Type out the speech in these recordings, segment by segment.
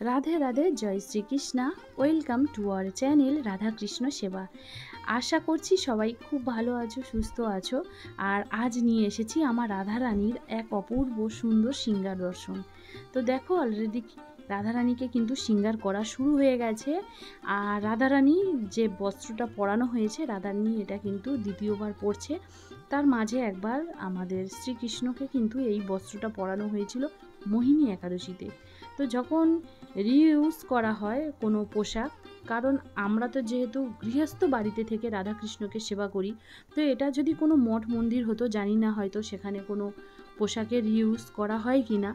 রাধে রাধে, জয় Shrikrishna. Welcome to our channel Radhakrishna Seva. আশা করছি সবাই খুব ভালো আছো, সুস্থ আছো। আর আজ নিয়ে এসেছি আমার রাধারানীর এক অপূর্ব সুন্দর সিঙ্গার দর্শন। তো দেখো অলরেডি রাধারানীকে কিন্তু সিঙ্গার করা শুরু হয়ে গেছে। আর রাধারানী যে বস্ত্রটা পরানো হয়েছে, রাধারানী এটা কিন্তু দ্বিতীয়বার পরছে। তার মাঝে একবার আমাদের শ্রীকৃষ্ণকে কিন্তু এই বস্ত্রটা পরানো হয়েছিল মোহিনী একাদশীতে। তো যখন রিইউজ করা হয় কোনো পোশাক, কারণ আমরা তো যেহেতু গৃহস্থ বাড়িতে থেকে রাধাকৃষ্ণকে সেবা করি, তো এটা যদি কোনো মঠ মন্দির হতো জানি না হয়তো সেখানে কোনো পোশাকের রিইউজ করা হয় কি না,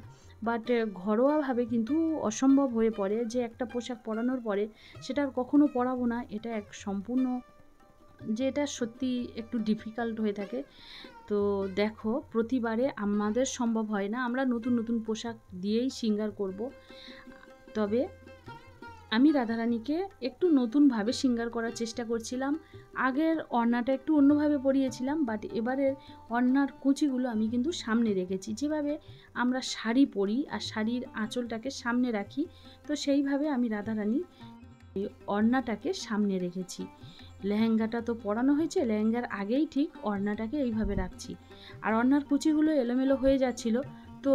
বাট ঘরোয়াভাবে কিন্তু অসম্ভব হয়ে পড়ে যে একটা পোশাক পরানোর পরে সেটা আর কখনো পরাবো না। এটা এক সম্পূর্ণ যে এটা সত্যি একটু ডিফিকাল্ট হয়ে থাকে। তো দেখো প্রতিবারে আমাদের সম্ভব হয় না, আমরা নতুন নতুন পোশাক দিয়েই সিঙ্গার করব। তবে আমি রাধারানীকে একটু নতুনভাবে সিঙ্গার করার চেষ্টা করছিলাম। আগের ওড়নাটা একটু অন্যভাবে পরিয়েছিলাম, বাট এবারের ওড়নার কুচিগুলো আমি কিন্তু সামনে রেখেছি। যেভাবে আমরা শাড়ি পরি আর শাড়ির আঁচলটাকে সামনে রাখি, তো সেইভাবে আমি রাধারানীর এই ওড়নাটাকে সামনে রেখেছি। লেহেঙ্গাটা তো পরানো হয়েছে, লেহেঙ্গার আগেই ঠিক ওড়নাটাকে এইভাবে রাখছি। আর ওড়নার কুচিগুলো এলোমেলো হয়ে যাচ্ছিল, তো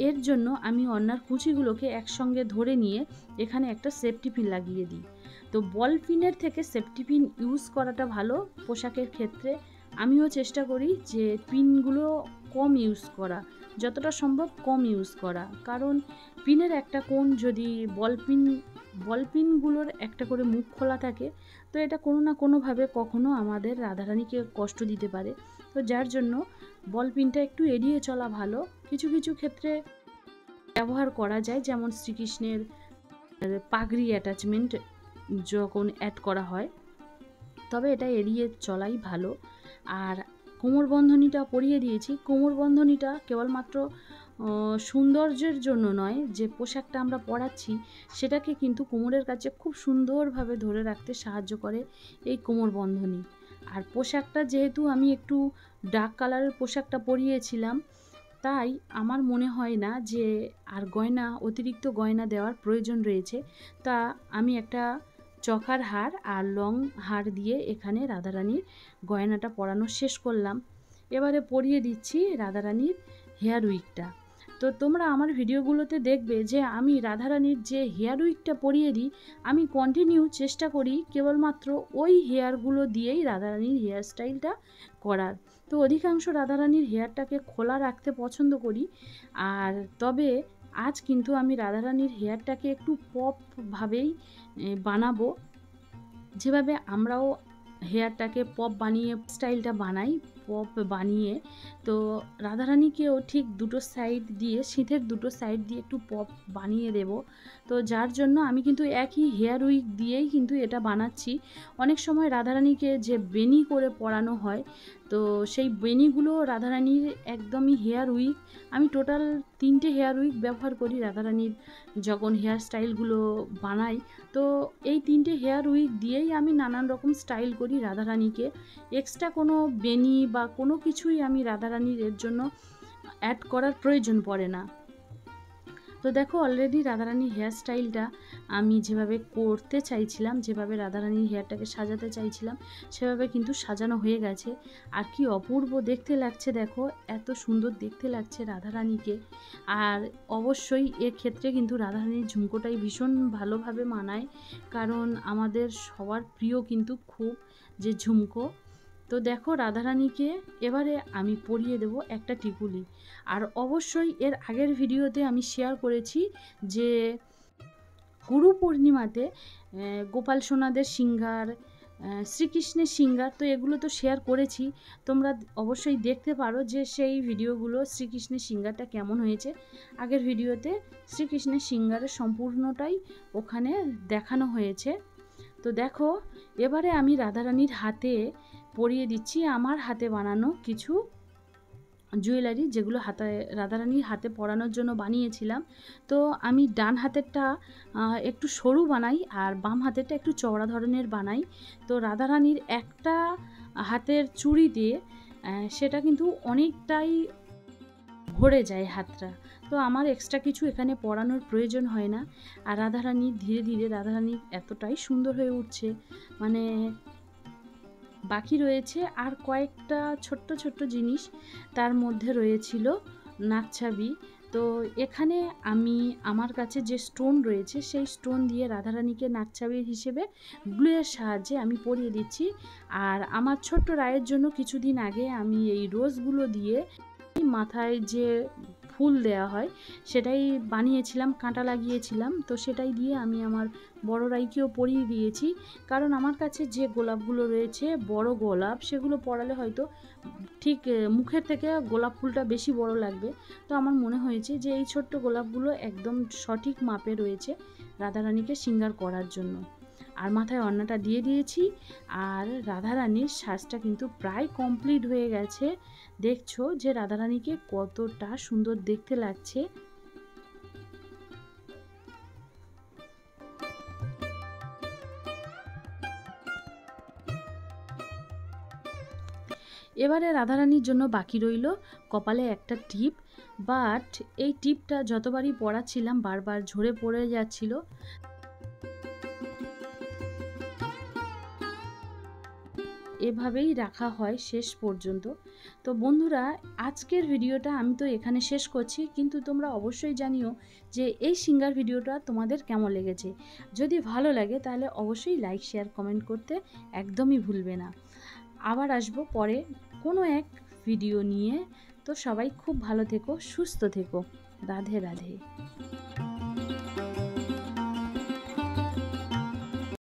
এর জন্য আমি ওড়নার কুচিগুলোকে একসঙ্গে ধরে নিয়ে এখানে একটা সেফটি পিন লাগিয়ে দিই। তো বল পিনের থেকে সেফটি পিন ইউজ করাটা ভালো পোশাকের ক্ষেত্রে। আমিও চেষ্টা করি যে পিনগুলো কম ইউজ করা, যতটা সম্ভব কম ইউজ করা, কারণ পিনের একটা কোণ যদি বল পিনগুলোর একটা করে মুখ খোলা থাকে, তো এটা কোনো না কোনোভাবে কখনো আমাদের রাধারানীকে কষ্ট দিতে পারে। তো যার জন্য বল পিনটা একটু এড়িয়ে চলা ভালো। কিছু কিছু ক্ষেত্রে ব্যবহার করা যায়, যেমন শ্রীকৃষ্ণের পাগড়ি অ্যাটাচমেন্ট যখন অ্যাড করা হয়, তবে এটা এড়িয়ে চলাই ভালো। আর কোমরবন্ধনীটা পরিয়ে দিয়েছি। কোমরবন্ধনীটা কেবলমাত্র সৌন্দর্যের জন্য নয়, যে পোশাকটা আমরা পরাচ্ছি সেটাকে কিন্তু কোমরের কাছে খুব সুন্দরভাবে ধরে রাখতে সাহায্য করে এই কোমরবন্ধনী। আর পোশাকটা যেহেতু আমি একটু ডার্ক কালারের পোশাকটা পরিয়েছিলাম, তাই আমার মনে হয় না যে আর গয়না, অতিরিক্ত গয়না দেওয়ার প্রয়োজন রয়েছে। তা আমি একটা চকার হার আর লং হার দিয়ে এখানে রাধারানীর গয়নাটা পরানো শেষ করলাম। এবারে পরিয়ে দিচ্ছি রাধারানীর হেয়ার উইকটা। তো তোমরা আমার ভিডিওগুলোতে দেখবে যে আমি রাধারানীর যে হেয়ার উইকটা পরিয়ে দিই, আমি কন্টিনিউ চেষ্টা করি কেবলমাত্র ওই হেয়ারগুলো দিয়েই রাধারানীর হেয়ার স্টাইলটা করার। তো অধিকাংশ রাধারানীর হেয়ারটাকে খোলা রাখতে পছন্দ করি। আর তবে আজ কিন্তু আমি রাধারানীর হেয়ারটাকে একটু পপভাবেই বানাবো, যেভাবে আমরাও হেয়ারটাকে পপ বানিয়ে স্টাইলটা বানাই, পপ বানিয়ে। তো রাধারানীকেও ঠিক দুটো সাইড দিয়ে, সিঁথের দুটো সাইড দিয়ে একটু পপ বানিয়ে দেব। তো যার জন্য আমি কিন্তু একই হেয়ার উইক দিয়েই কিন্তু এটা বানাচ্ছি। অনেক সময় রাধারানীকে যে বেনি করে পরানো হয়, তো সেই বেনিগুলো রাধারানীর একদমই হেয়ার উইক। আমি টোটাল 3টে হেয়ার উইক ব্যবহার করি রাধারানীর যখন হেয়ার স্টাইলগুলো বানাই। তো এই 3টে হেয়ার উইক দিয়েই আমি নানান রকম স্টাইল করি রাধারানীকে। এক্সট্রা কোনো বেনি বা কোনো কিছুই আমি রাধারানীর এর জন্য অ্যাড করার প্রয়োজন পড়ে না। তো দেখো অলরেডি রাধারানীর হেয়ার স্টাইলটা আমি যেভাবে করতে চাইছিলাম, যেভাবে রাধারানীর হেয়ারটাকে সাজাতে চাইছিলাম, সেভাবে কিন্তু সাজানো হয়ে গেছে। আর কি অপূর্ব দেখতে লাগছে দেখো, এত সুন্দর দেখতে লাগছে রাধারানীকে। আর অবশ্যই এক্ষেত্রে কিন্তু রাধারানীর ঝুমকোটাই ভীষণ ভালোভাবে মানায়, কারণ আমাদের সবার প্রিয় কিন্তু খুব যে ঝুমকো। তো দেখো রাধারানীকে এবারে আমি পরিয়ে দেব একটা টিকুলি। আর অবশ্যই এর আগের ভিডিওতে আমি শেয়ার করেছি যে গুরু পূর্ণিমাতে গোপাল সোনাদের সিঙ্গার, শ্রীকৃষ্ণের সিঙ্গার, তো এগুলো তো শেয়ার করেছি। তোমরা অবশ্যই দেখতে পারো যে সেই ভিডিওগুলো শ্রীকৃষ্ণের সিঙ্গারটা কেমন হয়েছে। আগের ভিডিওতে শ্রীকৃষ্ণের সিঙ্গারের সম্পূর্ণটাই ওখানে দেখানো হয়েছে। তো দেখো এবারে আমি রাধারানীর হাতে পরিয়ে দিচ্ছি আমার হাতে বানানো কিছু জুয়েলারি, যেগুলো রাধারানীর হাতে পরানোর জন্য বানিয়েছিলাম। তো আমি ডান হাতেরটা একটু সরু বানাই আর বাম হাতেরটা একটু চওড়া ধরনের বানাই। তো রাধারানীর একটা হাতের চুড়ি দিয়ে সেটা কিন্তু অনেকটাই ভরে যায় হাতটা। তো আমার এক্সট্রা কিছু এখানে পরানোর প্রয়োজন হয় না। আর রাধারানী ধীরে ধীরে রাধারানী এতটাই সুন্দর হয়ে উঠছে, মানে বাকি রয়েছে আর কয়েকটা ছোট্ট ছোট্ট জিনিস। তার মধ্যে রয়েছিল নাকছাবি। তো এখানে আমি আমার কাছে যে স্টোন রয়েছে সেই স্টোন দিয়ে রাধারানীকে নাকছাবি হিসেবে গ্লুয়ের সাহায্যে আমি পরিয়ে দিচ্ছি। আর আমার ছোট্ট রায়ের জন্য কিছুদিন আগে আমি এই রোজগুলো দিয়ে মাথায় যে ফুল দেয়া হয় সেটাই বানিয়েছিলাম, কাঁটা লাগিয়েছিলাম। তো সেটাই দিয়ে আমি আমার বড় রাইকেও পরিয়ে দিয়েছি, কারণ আমার কাছে যে গোলাপগুলো রয়েছে বড় গোলাপ, সেগুলো পরালে হয়তো ঠিক মুখের থেকে গোলাপ ফুলটা বেশি বড় লাগবে। তো আমার মনে হয়েছে যে এই ছোট্ট গোলাপগুলো একদম সঠিক মাপে রয়েছে রাধারানীকে শৃঙ্গার করার জন্য। আর মাথায় ওড়নাটা দিয়ে দিয়েছি। আর রাধারানীর সাজটা কিন্তু প্রায় কমপ্লিট হয়ে গেছে। দেখছো যে রাধারানীকে কতটা সুন্দর দেখতে লাগছে। এবারে রাধারানীর জন্য বাকি রইল কপালে একটা টিপ। বাট এই টিপটা যতবারই পরাচ্ছিলাম বারবার ঝরে পড়ে যাচ্ছিল। এভাবেই রাখা হয় শেষ পর্যন্ত। তো বন্ধুরা, আজকের ভিডিওটা আমি তো এখানে শেষ করছি, কিন্তু তোমরা অবশ্যই জানিও যে এই সিঙ্গার ভিডিওটা তোমাদের কেমন লেগেছে। যদি ভালো লাগে তাহলে অবশ্যই লাইক, শেয়ার, কমেন্ট করতে একদমই ভুলবে না। আবার আসবো পরে কোনো এক ভিডিও নিয়ে। তো সবাই খুব ভালো থেকো, সুস্থ থেকো। রাধে রাধে।